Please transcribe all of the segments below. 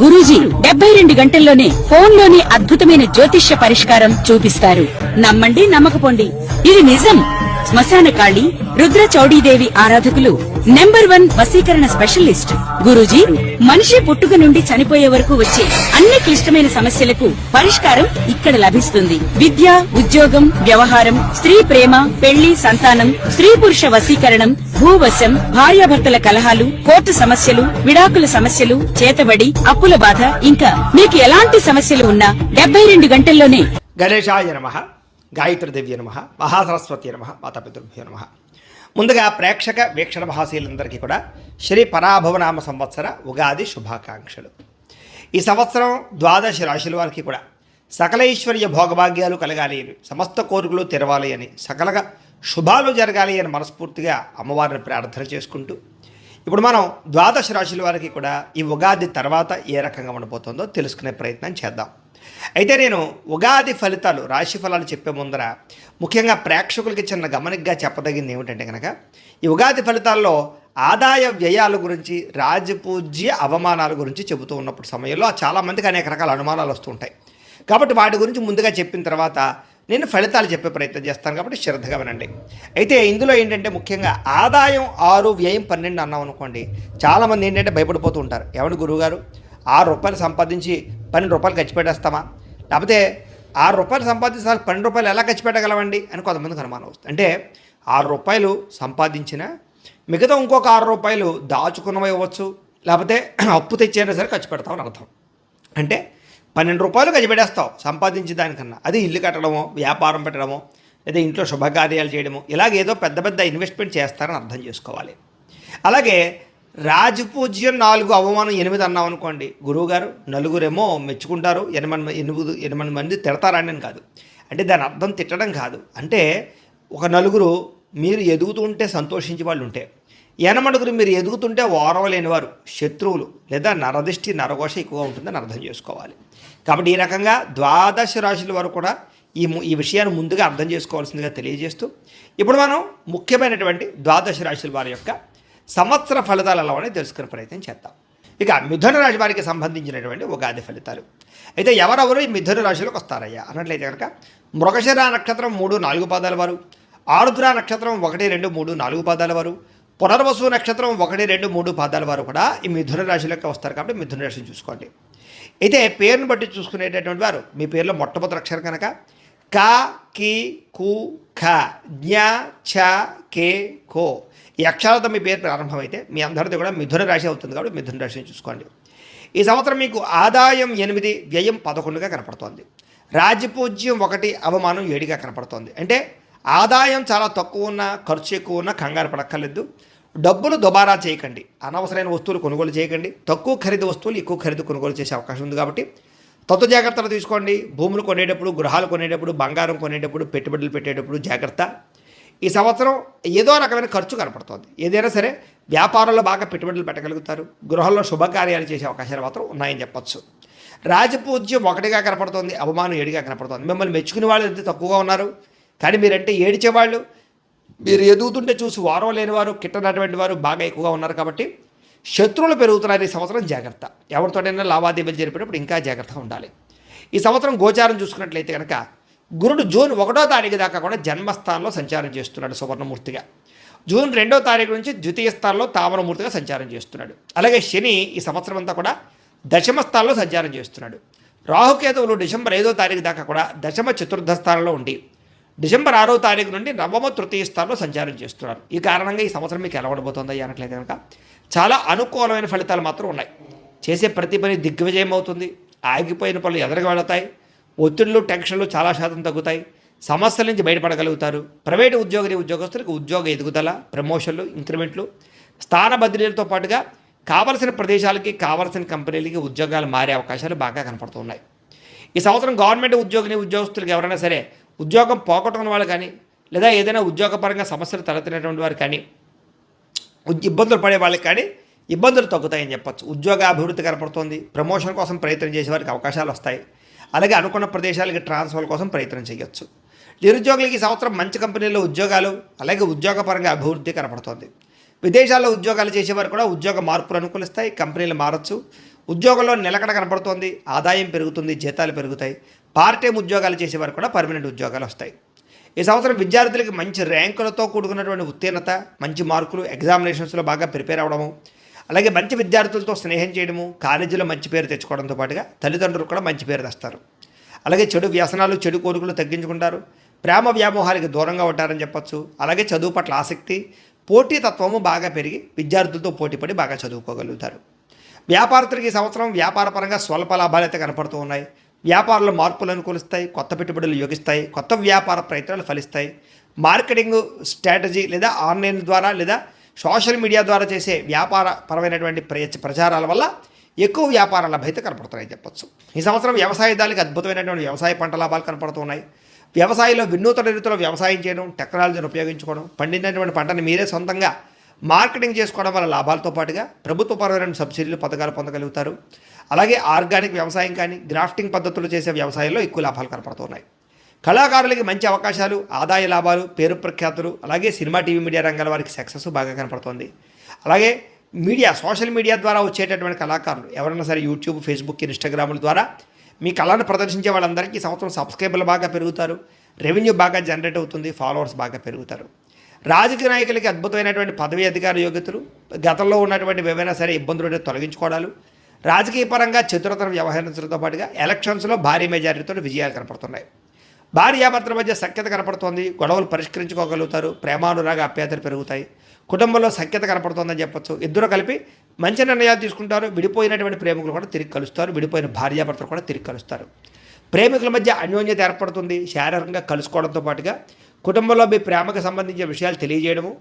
గురూజీ 72 గంటల్లోనే ఫోన్లోని అద్భుతమైన జ్యోతిష్య పరిష్కారం చూపిస్తారు. నమ్మండి, నమ్మకపోండి, ఇది నిజం. శ్మశాన కాళి రుద్ర చౌడీదేవి ఆరాధకులు నంబర్ 1 వశీకరణ స్పెషలిస్ట్ గురూజీ. మనిషి పుట్టుక నుండి చనిపోయే వరకు వచ్చే అన్ని క్లిష్టమైన సమస్యలకు పరిష్కారం ఇక్కడ లభిస్తుంది. విద్య, ఉద్యోగం, వ్యవహారం, స్త్రీ ప్రేమ, పెళ్లి, సంతానం, స్త్రీ పురుష వశీకరణం, భూవశం, భార్యాభర్తల కలహాలు, కోర్టు సమస్యలు, విడాకుల సమస్యలు, చేతబడి, అప్పుల బాధ, ఇంకా మీకు ఎలాంటి సమస్యలు ఉన్నా 72 గంటల్లోనే. గణేశాయ నమః, గాయత్రీదేవి నమః, మహాసరస్వతి నమః, మాతాపితృభ్యో నమః. ముందుగా ప్రేక్షక వీక్షణ మహాశీలందరికీ కూడా శ్రీ పరాభవనామ సంవత్సర ఉగాది శుభాకాంక్షలు. ఈ సంవత్సరం 12 రాశుల వారికి కూడా సకల ఐశ్వర్య భోగభాగ్యాలు కలగాలి అని, సమస్త కోరికలు తెరవాలి అని, సకలగా శుభాలు జరగాలి అని మనస్ఫూర్తిగా అమ్మవారిని ప్రార్థన చేసుకుంటూ ఇప్పుడు మనం 12 రాశుల వారికి కూడా ఈ ఉగాది తర్వాత ఏ రకంగా ఉండబోతుందో తెలుసుకునే ప్రయత్నం చేద్దాం. అయితే నేను ఉగాది ఫలితాలు, రాశి ఫలాలు చెప్పే ముందర ముఖ్యంగా ప్రేక్షకులకి చిన్న గమనికగా చెప్పదగింది ఏమిటంటే కనుక, ఈ ఉగాది ఫలితాల్లో ఆదాయ వ్యయాల గురించి, రాజపూజ్య అవమానాల గురించి చెబుతూ ఉన్నప్పుడు సమయంలో చాలామందికి అనేక రకాల అనుమానాలు వస్తూ ఉంటాయి. కాబట్టి వాటి గురించి ముందుగా చెప్పిన తర్వాత నేను ఫలితాలు చెప్పే ప్రయత్నం చేస్తాను, కాబట్టి శ్రద్ధగా వినండి. అయితే ఇందులో ఏంటంటే ముఖ్యంగా ఆదాయం 6, వ్యయం 12 అన్నాం అనుకోండి, చాలామంది ఏంటంటే భయపడిపోతూ ఉంటారు. ఏమంటే గురువుగారు, 6 రూపాయలు సంపాదించి 12 రూపాయలు ఖర్చు పెట్టేస్తామా, లేకపోతే 6 రూపాయలు సంపాదించి 12 రూపాయలు ఎలా ఖర్చు పెట్టగలవండి అని కొంతమందికి అనుమానం వస్తుంది. అంటే 6 రూపాయలు సంపాదించిన మిగతా ఇంకొక 6 రూపాయలు దాచుకున్నవి ఇవ్వచ్చు, లేకపోతే అప్పు తెచ్చైనా సరే ఖర్చు పెడతామని అర్థం. అంటే 12 రూపాయలు ఖర్చు పెట్టేస్తావు సంపాదించే దానికన్నా. అది ఇల్లు కట్టడమో, వ్యాపారం పెట్టడమో, లేదా ఇంట్లో శుభకార్యాలు చేయడమో, ఇలాగేదో పెద్ద పెద్ద ఇన్వెస్ట్మెంట్ చేస్తారని అర్థం చేసుకోవాలి. అలాగే రాజపూజ్యం 4, అవమానం 8 అన్నాం అనుకోండి, గురువుగారు నలుగురేమో మెచ్చుకుంటారు, 8 మంది తిడతారని కాదు. అంటే దాని అర్థం తిట్టడం కాదు. అంటే ఒక నలుగురు మీరు ఎదుగుతుంటే సంతోషించే వాళ్ళు ఉంటే, 8 మీరు ఎదుగుతుంటే ఓర్వలేనివారు, శత్రువులు, లేదా నరదిష్టి, నరఘోష ఎక్కువగా ఉంటుందని అర్థం చేసుకోవాలి. కాబట్టి ఈ రకంగా 12 రాశుల వరకు కూడా ఈ విషయాన్ని ముందుగా అర్థం చేసుకోవాల్సిందిగా తెలియజేస్తూ ఇప్పుడు మనం ముఖ్యమైనటువంటి 12 రాశుల వారి యొక్క సంవత్సర ఫలితాలు ఎలా ఉన్నాయో తెలుసుకునే ప్రయత్నం చేద్దాం. ఇక మిథున రాశి వారికి సంబంధించినటువంటి ఉగాది ఫలితాలు. అయితే ఎవరెవరు ఈ మిథున రాశిలోకి వస్తారయ్యా అన్నట్లయితే కనుక, మృగశిర నక్షత్రం 3, 4 పాదాల వారు, ఆరుద్ర నక్షత్రం 1, 2, 3, 4 పాదాల వారు, పునర్వసు నక్షత్రం 1, 2, 3 పాదాల వారు కూడా ఈ మిథున రాశిలోకి వస్తారు. కాబట్టి మిథున రాశిని చూసుకోండి. అయితే పేరును బట్టి చూసుకునేటటువంటి వారు, మీ పేరులో మొట్టమొదటి అక్షరం కనుక క, కి, కు, ఖ, జ్ఞ, ఛ, కే, కో ఈ అక్షరాలతో మీ పేరు ప్రారంభమైతే మీ అందరిది కూడా మిథున రాశి అవుతుంది. కాబట్టి మిథున రాశిని చూసుకోండి. ఈ సంవత్సరం మీకు ఆదాయం 8, వ్యయం 11గా కనపడుతోంది. రాజపూజ్యం 1, అవమానం 7గా కనపడుతోంది. అంటే ఆదాయం చాలా తక్కువ ఉన్నా, ఖర్చు ఎక్కువ ఉన్నా కంగారు పడక్కర్లేదు. డబ్బులు దుబారా చేయకండి, అనవసరమైన వస్తువులు కొనుగోలు చేయకండి. తక్కువ ఖరీదు వస్తువులు ఎక్కువ ఖరీదు కొనుగోలు చేసే అవకాశం ఉంది. కాబట్టి తత్వ జాగ్రత్తలు తీసుకోండి. భూములు కొనేటప్పుడు, గృహాలు కొనేటప్పుడు, బంగారం కొనేటప్పుడు, పెట్టుబడులు పెట్టేటప్పుడు జాగ్రత్త. ఈ సంవత్సరం ఏదో రకమైన ఖర్చు కనపడుతుంది. ఏదైనా సరే వ్యాపారంలో బాగా పెట్టుబడులు పెట్టగలుగుతారు. గృహంలో శుభకార్యాలు చేసే అవకాశాలు మాత్రం ఉన్నాయని చెప్పచ్చు. రాజపూజ్యం 1గా కనపడుతుంది, అవమానం 7గా కనపడుతుంది. మిమ్మల్ని మెచ్చుకునే వాళ్ళు ఎంత తక్కువగా ఉన్నారు, కానీ మీరంటే ఏడిచేవాళ్ళు, మీరు ఎదుగుతుంటే చూసి వారం లేనివారు, కిట్టనటువంటి వారు బాగా ఎక్కువగా ఉన్నారు. కాబట్టి శత్రువులు పెరుగుతున్నారు ఈ సంవత్సరం, జాగ్రత్త. ఎవరితోటైనా లావాదేవీలు జరిపేటప్పుడు ఇంకా జాగ్రత్తగా ఉండాలి. ఈ సంవత్సరం గోచారం చూసుకున్నట్లయితే కనుక, గురుడు జూన్ 1వ తారీఖు దాకా కూడా జన్మస్థానంలో సంచారం చేస్తున్నాడు సువర్ణమూర్తిగా. జూన్ 2వ తారీఖు నుంచి ద్వితీయ స్థానంలో తామరమూర్తిగా సంచారం చేస్తున్నాడు. అలాగే శని ఈ సంవత్సరం అంతా కూడా దశమ స్థానంలో సంచారం చేస్తున్నాడు. రాహుకేతువులు డిసెంబర్ 5వ తారీఖు దాకా కూడా దశమ చతుర్థ స్థానంలో ఉండి, డిసెంబర్ 6వ తారీఖు నుండి నవమ తృతీయ స్థానంలో సంచారం చేస్తున్నారు. ఈ కారణంగా ఈ సంవత్సరం మీకు ఎలా ఉండబోతుంది అన్నట్లయితే కనుక చాలా అనుకూలమైన ఫలితాలు మాత్రం ఉన్నాయి. చేసే ప్రతి పని దిగ్విజయం అవుతుంది. ఆగిపోయిన పనులు ఎదురుగా వెళతాయి. ఒత్తిళ్లు, టెన్షన్లు చాలా శాతం తగ్గుతాయి. సమస్యల నుంచి బయటపడగలుగుతారు. ప్రైవేటు ఉద్యోగస్తులకు ఉద్యోగ ఎదుగుదల, ప్రమోషన్లు, ఇంక్రిమెంట్లు, స్థాన బదిలీలతో పాటుగా కావలసిన ప్రదేశాలకి, కావలసిన కంపెనీలకి ఉద్యోగాలు మారే అవకాశాలు బాగా కనపడుతున్నాయి. ఈ సంవత్సరం గవర్నమెంట్ ఉద్యోగస్తులకు ఎవరైనా సరే ఉద్యోగం పోగొట్టుకున్న వాళ్ళు కానీ, లేదా ఏదైనా ఉద్యోగపరంగా సమస్యలు తలెత్తినటువంటి వారు కానీ, ఇబ్బందులు పడే వాళ్ళకి కానీ ఇబ్బందులు తగ్గుతాయని చెప్పచ్చు. ఉద్యోగ అభివృద్ధి కనపడుతుంది. ప్రమోషన్ కోసం ప్రయత్నం చేసే వారికి అవకాశాలు వస్తాయి. అలాగే అనుకున్న ప్రదేశాలకి ట్రాన్స్ఫర్ కోసం ప్రయత్నం చేయొచ్చు. నిరుద్యోగులకి ఈ సంవత్సరం మంచి కంపెనీల్లో ఉద్యోగాలు, అలాగే ఉద్యోగపరంగా అభివృద్ధి కనపడుతుంది. విదేశాల్లో ఉద్యోగాలు చేసేవారు కూడా ఉద్యోగ మార్పులు అనుకూలిస్తాయి. కంపెనీలు మారచ్చు. ఉద్యోగంలో నిలకడ కనపడుతోంది, ఆదాయం పెరుగుతుంది, జీతాలు పెరుగుతాయి. పార్ట్ టైం ఉద్యోగాలు చేసేవారు కూడా పర్మనెంట్ ఉద్యోగాలు వస్తాయి. ఈ సంవత్సరం విద్యార్థులకి మంచి ర్యాంకులతో కూడుకున్నటువంటి ఉత్తీర్ణత, మంచి మార్కులు, ఎగ్జామినేషన్స్లో బాగా ప్రిపేర్ అవ్వడము, అలాగే మంచి విద్యార్థులతో స్నేహం చేయడము, కాలేజీలో మంచి పేరు తెచ్చుకోవడంతో పాటుగా తల్లిదండ్రులు కూడా మంచి పేరు తెస్తారు. అలాగే చెడు వ్యసనాలు, చెడు కోరికలు తగ్గించుకుంటారు. ప్రేమ వ్యామోహాలకి దూరంగా ఉంటారని చెప్పొచ్చు. అలాగే చదువు పట్ల ఆసక్తి, పోటీతత్వము బాగా పెరిగి విద్యార్థులతో పోటీపడి బాగా చదువుకోగలుగుతారు. వ్యాపారస్తులకి ఈ సంవత్సరం వ్యాపారపరంగా స్వల్ప లాభాలైతే కనపడుతూ ఉన్నాయి. వ్యాపారంలో మార్పులు అనుకూలిస్తాయి, కొత్త పెట్టుబడులు యోగిస్తాయి, కొత్త వ్యాపార ప్రయత్నాలు ఫలిస్తాయి. మార్కెటింగ్ స్ట్రాటజీ లేదా ఆన్లైన్ ద్వారా లేదా సోషల్ మీడియా ద్వారా చేసే వ్యాపారపరమైనటువంటి ప్రచారాల వల్ల ఎక్కువ వ్యాపార లభ్యత కనపడుతున్నాయి చెప్పొచ్చు. ఈ సంవత్సరం వ్యవసాయదారులకు అద్భుతమైనటువంటి వ్యవసాయ పంట లాభాలు కనపడుతున్నాయి. వ్యవసాయంలో వినూతన రీతిలో వ్యవసాయం చేయడం, టెక్నాలజీని ఉపయోగించుకోవడం, పండినటువంటి పంటని మీరే సొంతంగా మార్కెటింగ్ చేసుకోవడం వల్ల లాభాలతో పాటుగా ప్రభుత్వపరమైన సబ్సిడీలు, పథకాలు పొందగలుగుతారు. అలాగే ఆర్గానిక్ వ్యవసాయం కానీ గ్రాఫ్టింగ్ పద్ధతులు చేసే వ్యవసాయంలో ఎక్కువ లాభాలు కనపడుతున్నాయి. కళాకారులకి మంచి అవకాశాలు, ఆదాయ లాభాలు, పేరు ప్రఖ్యాతులు, అలాగే సినిమా, టీవీ, మీడియా రంగాల వారికి సక్సెస్ బాగా కనపడుతుంది. అలాగే మీడియా, సోషల్ మీడియా ద్వారా వచ్చేటటువంటి కళాకారులు ఎవరైనా సరే యూట్యూబ్, ఫేస్బుక్, ఇన్స్టాగ్రాముల ద్వారా మీ కళను ప్రదర్శించే వాళ్ళందరికీ సంవత్సరం సబ్స్క్రైబర్లు బాగా పెరుగుతారు, రెవెన్యూ బాగా జనరేట్ అవుతుంది, ఫాలోవర్స్ బాగా పెరుగుతారు. రాజకీయ నాయకులకి అద్భుతమైనటువంటి పదవి, అధికార యోగ్యతలు, గతంలో ఉన్నటువంటి ఏవైనా సరే ఇబ్బందులు తొలగించుకోవడాలు, రాజకీయ పరంగా చతురతను వ్యవహరించడంతో పాటుగా ఎలక్షన్స్లో భారీ మెజారిటీతో విజయాలు కనపడుతున్నాయి. భార్యాభర్తల మధ్య సఖ్యత కనపడుతోంది, గొడవలు పరిష్కరించుకోగలుగుతారు, ప్రేమానురాగ ఆప్యాయతలు పెరుగుతాయి, కుటుంబంలో సఖ్యత కనపడుతోందని చెప్పొచ్చు. ఇద్దరు కలిపి మంచి నిర్ణయాలు తీసుకుంటారు. విడిపోయినటువంటి ప్రేమికులు కూడా తిరిగి కలుస్తారు, విడిపోయిన భార్యాభర్తలు కూడా తిరిగి కలుస్తారు. ప్రేమికుల మధ్య అన్యోన్యత ఏర్పడుతుంది. శారీరకంగా కలుసుకోవడంతో పాటుగా కుటుంబంలో మీ ప్రేమకు సంబంధించిన విషయాలు తెలియజేయడము,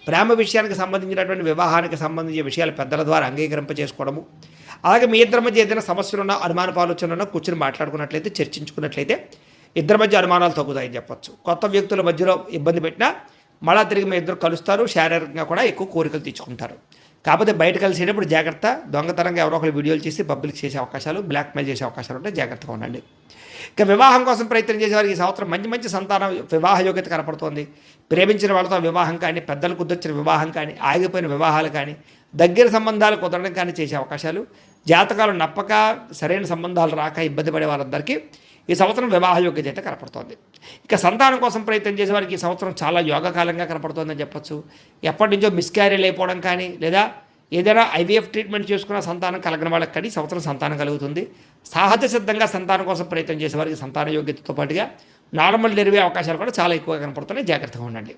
ప్రేమ విషయానికి సంబంధించినటువంటి వివాహానికి సంబంధించిన విషయాలు పెద్దల ద్వారా అంగీకరింప చేసుకోవడము, అలాగే మీ ఇద్దరి మధ్య ఏదైనా సమస్యలున్నా, అనుమానపు ఆలోచనలున్నా కూర్చొని మాట్లాడుకున్నట్లయితే, చర్చించుకున్నట్లయితే ఇద్దరి మధ్య అనుమానాలు తగ్గుతాయని చెప్పొచ్చు. కొత్త వ్యక్తుల మధ్యలో ఇబ్బంది పెట్టినా మళ్ళా తిరిగి మీ ఇద్దరు కలుస్తారు. శారీరకంగా కూడా ఎక్కువ కోరికలు తెచ్చుకుంటారు. కాకపోతే బయట కలిసేటప్పుడు జాగ్రత్త. దొంగతనంగా ఎవరో ఒకరు వీడియోలు చేసి పబ్లిక్ చేసే అవకాశాలు, బ్లాక్మెయిల్ చేసే అవకాశాలు ఉంటే జాగ్రత్తగా ఉండండి. ఇక వివాహం కోసం ప్రయత్నం చేసేవారికి ఈ సంవత్సరం మంచి సంతానం, వివాహ యోగ్యత కనపడుతోంది. ప్రేమించిన వాళ్ళతో వివాహం కానీ, పెద్దలు కుదిర్చిన వివాహం కానీ, ఆగిపోయిన వివాహాలు కానీ, దగ్గర సంబంధాలు కుదరడం కానీ చేసే అవకాశాలు, జాతకాలు నప్పక సరైన సంబంధాలు రాక ఇబ్బంది పడే వాళ్ళందరికీ ఈ సంవత్సరం వివాహ యోగ్యత అయితే కనపడుతోంది. ఇక సంతానం కోసం ప్రయత్నం చేసే వారికి ఈ సంవత్సరం చాలా యోగకాలంగా కనపడుతోందని చెప్పొచ్చు. ఎప్పటి నుంచో మిస్క్యారీలు అయిపోవడం కానీ, లేదా ఏదైనా ఐవీఎఫ్ ట్రీట్మెంట్ చేసుకున్న సంతానం కలగని వాళ్ళకి కానీ సంవత్సరం సంతానం కలుగుతుంది. సహజ సిద్ధంగా సంతానం కోసం ప్రయత్నం చేసే వారికి సంతాన యోగ్యతతో పాటుగా నార్మల్ డెలివరీ అవకాశాలు కూడా చాలా ఎక్కువగా కనపడుతున్నాయి. జాగ్రత్తగా ఉండండి.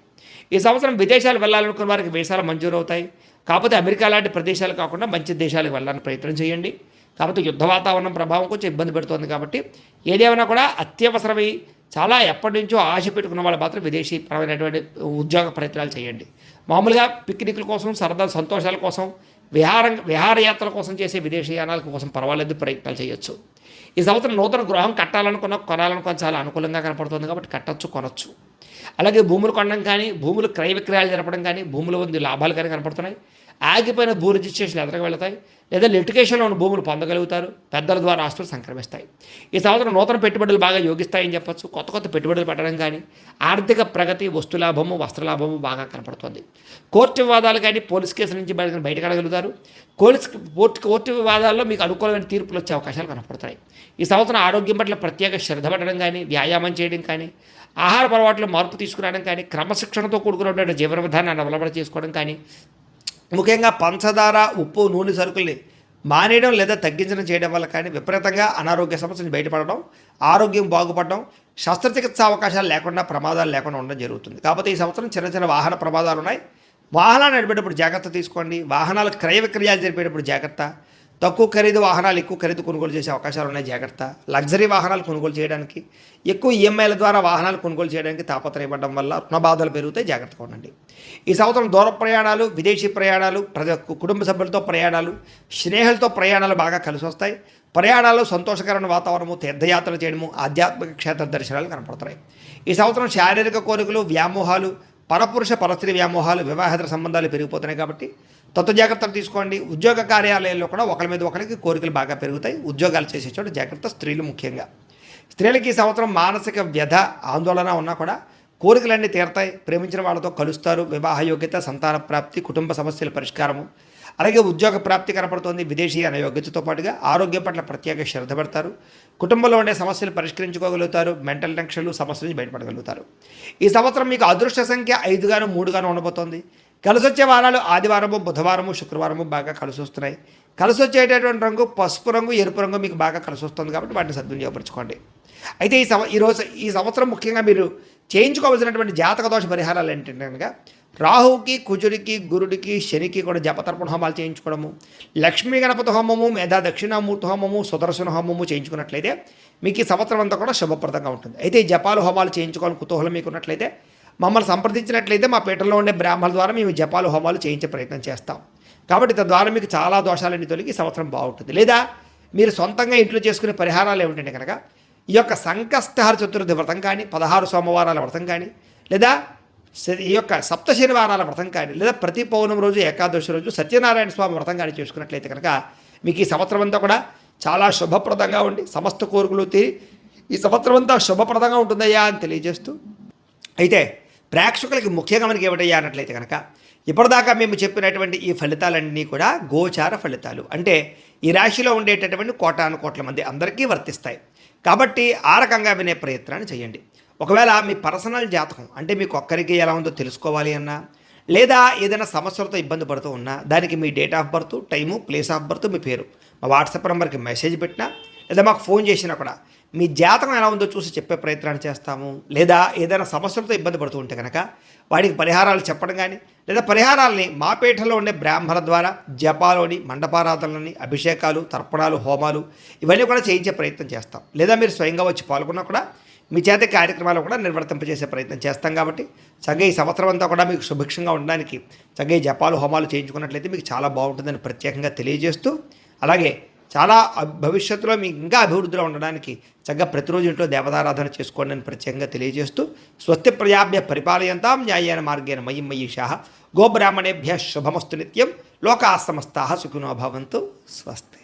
ఈ సంవత్సరం విదేశాలు వెళ్ళాలనుకున్న వారికి వీసాలు మంజూరు అవుతాయి. కాకపోతే అమెరికా లాంటి ప్రదేశాలు కాకుండా మంచి దేశాలకు వెళ్ళడానికి ప్రయత్నం చేయండి. కాకపోతే యుద్ధ వాతావరణం ప్రభావం కొంచెం ఇబ్బంది పెడుతుంది కాబట్టి ఏదేమైనా కూడా అత్యవసరమై చాలా ఎప్పటి నుంచో ఆశ పెట్టుకున్న వాళ్ళు మాత్రం విదేశీ పరమైనటువంటి ఉద్యోగ ప్రయత్నాలు చేయండి. మామూలుగా పిక్నిక్ల కోసం, సరదా సంతోషాల కోసం, విహారయాత్రల కోసం చేసే విదేశీయానాల కోసం పర్వాలేదు, ప్రయత్నాలు చేయొచ్చు. ఈ సంవత్సరం నూతన గృహం కట్టాలనుకున్న, కొనాలనుకున్న చాలా అనుకూలంగా కనపడుతుంది కాబట్టి కట్టచ్చు, కొనొచ్చు. అలాగే భూములు కొనడం కానీ, భూములు క్రయ విక్రయాలు జరపడం కానీ, భూములు ఉంది లాభాలు కానీ కనపడుతున్నాయి. ఆగిపోయిన భూ రిజిస్ట్రేషన్లు ఎదురుగా వెళతాయి, లేదా లిటిగేషన్లో ఉన్న భూములు పొందగలుగుతారు. పెద్దల ద్వారా ఆస్తులు సంక్రమిస్తాయి. ఈ సంవత్సరం నూతన పెట్టుబడులు బాగా యోగిస్తాయని చెప్పొచ్చు. కొత్త పెట్టుబడులు పెట్టడం కానీ, ఆర్థిక ప్రగతి, వస్తులాభము, వస్త్రలాభము బాగా కనపడుతుంది. కోర్టు వివాదాలు కానీ, పోలీస్ కేసుల నుంచి బయటకడగలుగుతారు. కోర్టు వివాదాల్లో మీకు అనుకూలమైన తీర్పులు వచ్చే అవకాశాలు కనపడుతున్నాయి. ఈ సంవత్సరం ఆరోగ్యం పట్ల ప్రత్యేక శ్రద్ధ పడడం కానీ, వ్యాయామం చేయడం కానీ, ఆహార అలవాట్లు మార్పు తీసుకురావడం కానీ, క్రమశిక్షణతో కూడుకున్నటువంటి జీవన విధానాన్ని అమలు చేసుకోవడం కానీ, ముఖ్యంగా పంచదార, ఉప్పు, నూనె సరుకుల్ని మానేయడం లేదా తగ్గించడం చేయడం వల్ల కానీ విపరీతంగా అనారోగ్య సమస్య నుంచి బయటపడడం, ఆరోగ్యం బాగుపడడం, శస్త్రచికిత్స అవకాశాలు లేకుండా, ప్రమాదాలు లేకుండా ఉండడం జరుగుతుంది. కాకపోతే ఈ సంవత్సరం చిన్న వాహన ప్రమాదాలు ఉన్నాయి. వాహనాలు నడిపేటప్పుడు జాగ్రత్త తీసుకోండి. వాహనాలు క్రయ విక్రయాలు జరిపేటప్పుడు జాగ్రత్త. తక్కువ ఖరీదు వాహనాలు ఎక్కువ ఖరీదు కొనుగోలు చేసే అవకాశాలు ఉన్నాయి, జాగ్రత్త. లగ్జరీ వాహనాలు కొనుగోలు చేయడానికి, ఎక్కువ ఈఎంఐల ద్వారా వాహనాలు కొనుగోలు చేయడానికి తాపత్రయపడడం వల్ల రుణ బాధలు పెరుగుతాయి, జాగ్రత్తగా ఉండండి. ఈ సంవత్సరం దూర ప్రయాణాలు, విదేశీ ప్రయాణాలు, కుటుంబ సభ్యులతో ప్రయాణాలు, స్నేహితులతో ప్రయాణాలు బాగా కలిసి వస్తాయి. ప్రయాణాలు, సంతోషకరమైన వాతావరణము, తీర్థయాత్రలు చేయడము, ఆధ్యాత్మిక క్షేత్ర దర్శనాలు కనపడుతున్నాయి. ఈ సంవత్సరం శారీరక కోరికలు, వ్యామోహాలు, పరపురుష పరస్త్రీ వ్యామోహాలు, వివాహేతర సంబంధాలు పెరిగిపోతున్నాయి కాబట్టి జాగ్రత్తలు తీసుకోండి. ఉద్యోగ కార్యాలయాల్లో కూడా ఒకరి మీద ఒకరికి కోరికలు బాగా పెరుగుతాయి. ఉద్యోగాలు చేసే చోట జాగ్రత్త. స్త్రీలు ముఖ్యంగా, స్త్రీలకి ఈ సంవత్సరం మానసిక వ్యధ, ఆందోళన ఉన్నా కూడా కోరికలన్నీ తీరతాయి. ప్రేమించిన వాళ్ళతో కలుస్తారు. వివాహ యోగ్యత, సంతాన ప్రాప్తి, కుటుంబ సమస్యల పరిష్కారము, అలాగే ఉద్యోగ ప్రాప్తి కనపడుతోంది. విదేశీయాన యోగ్యతతో పాటుగా ఆరోగ్యం పట్ల ప్రత్యేక శ్రద్ధ పెడతారు. కుటుంబంలో ఉండే సమస్యలు పరిష్కరించుకోగలుగుతారు. మెంటల్ టెన్షన్లు సమస్యల నుంచి బయటపడగలుగుతారు. ఈ సంవత్సరం మీకు అదృష్ట సంఖ్య 5గాను 3గాను ఉండబోతోంది. కలిసి వచ్చే వారాలు ఆదివారము, బుధవారము, శుక్రవారము బాగా కలిసి వస్తున్నాయి. కలిసి వచ్చేటటువంటి రంగు పసుపు రంగు, ఎరుపు రంగు మీకు బాగా కలిసి వస్తుంది కాబట్టి వాటిని సద్వినియోగపరచుకోండి. అయితే ఈ సంవత్సరం ముఖ్యంగా మీరు చేయించుకోవాల్సినటువంటి జాతక దోష పరిహారాలు ఏంటంటే కనుక రాహువుకి, కుజుడికి, గురుడికి, శనికి కూడా జపతర్పణ హోమాలు చేయించుకోవడము, లక్ష్మీ గణపతి హోమము, మేధా దక్షిణామూర్తి హోమము, సుదర్శన హోమము చేయించుకున్నట్లయితే మీకు ఈ సంవత్సరం అంతా కూడా శుభప్రదంగా ఉంటుంది. అయితే ఈ జపాలు హోమాలు చేయించుకోవాలని కుతూహలం మీకు ఉన్నట్లయితే మమ్మల్ని సంప్రదించినట్లయితే మా పీఠంలో ఉండే బ్రాహ్మణుల ద్వారా మేము జపాలు హోమాలు చేయించే ప్రయత్నం చేస్తాం. కాబట్టి తద్వారా మీకు చాలా దోషాలన్నీ తొలగి ఈ సంవత్సరం బాగుంటుంది. లేదా మీరు సొంతంగా ఇంట్లో చేసుకునే పరిహారాలు ఏమిటంటే కనుక ఈ యొక్క సంకష్టహర చతుర్థి వ్రతం కానీ, 16 సోమవారాల వ్రతం కానీ, లేదా ఈ యొక్క సప్త శనివారాల వ్రతం కానీ, లేదా ప్రతి పౌర్ణమి రోజు, ఏకాదశి రోజు సత్యనారాయణ స్వామి వ్రతం కానీ చేసుకున్నట్లయితే కనుక మీకు ఈ సంవత్సరం అంతా కూడా చాలా శుభప్రదంగా ఉండి సమస్త కోరికలు తీరి ఈ సంవత్సరం అంతా శుభప్రదంగా ఉంటుందయ్యా అని తెలియజేస్తూ, అయితే ప్రేక్షకులకి ముఖ్యంగా మనకి ఏమిటయ్యా అన్నట్లయితే కనుక ఇప్పటిదాకా మేము చెప్పినటువంటి ఈ ఫలితాలన్నీ కూడా గోచార ఫలితాలు. అంటే ఈ రాశిలో ఉండేటటువంటి కోటాను కోట్ల మంది అందరికీ వర్తిస్తాయి. కాబట్టి ఆ రకంగా వినే ప్రయత్నాన్ని చేయండి. ఒకవేళ మీ పర్సనల్ జాతకం అంటే మీకు ఒక్కరికి ఎలా ఉందో తెలుసుకోవాలి అన్నా, లేదా ఏదైనా సమస్యలతో ఇబ్బంది పడుతూ ఉన్నా దానికి మీ date of birth, time, place of birth, మీ పేరు మా వాట్సాప్ నెంబర్కి మెసేజ్ పెట్టినా, లేదా మాకు ఫోన్ చేసినా కూడా మీ జాతకం ఎలా ఉందో చూసి చెప్పే ప్రయత్నాన్ని చేస్తాము. లేదా ఏదైనా సమస్యలతో ఇబ్బంది పడుతూ ఉంటే కనుక వాడికి పరిహారాలు చెప్పడం కానీ, లేదా పరిహారాలని మా పీఠంలో ఉండే బ్రాహ్మణ ద్వారా జపాలోని, మండపారాధనలని, అభిషేకాలు, తర్పణాలు, హోమాలు ఇవన్నీ కూడా చేయించే ప్రయత్నం చేస్తాం. లేదా మీరు స్వయంగా వచ్చి పాల్గొన్నా కూడా మీ చేత కార్యక్రమాలు కూడా నిర్వర్తింపజేసే ప్రయత్నం చేస్తాం. కాబట్టి చక్కగా ఈ సంవత్సరం అంతా కూడా మీకు సుభిక్షంగా ఉండడానికి చక్కగా ఈ జపాలు, హోమాలు చేయించుకున్నట్లయితే మీకు చాలా బాగుంటుందని ప్రత్యేకంగా తెలియజేస్తూ, అలాగే చాలా భవిష్యత్తులో మీకు ఇంకా అభివృద్ధిలో ఉండడానికి చక్కగా ప్రతిరోజు ఇంట్లో దేవతారాధన చేసుకోండి అని ప్రత్యేకంగా తెలియజేస్తూ, స్వస్తి ప్రజాభ్య పరిపాలయంతాం న్యాయేన మార్గేణ మయి మయీషాః గోబ్రాహ్మణేభ్యः శుభమస్తు నిత్యం లోకాः సమస్తాः సుఖినో భవంతు. స్వస్తి.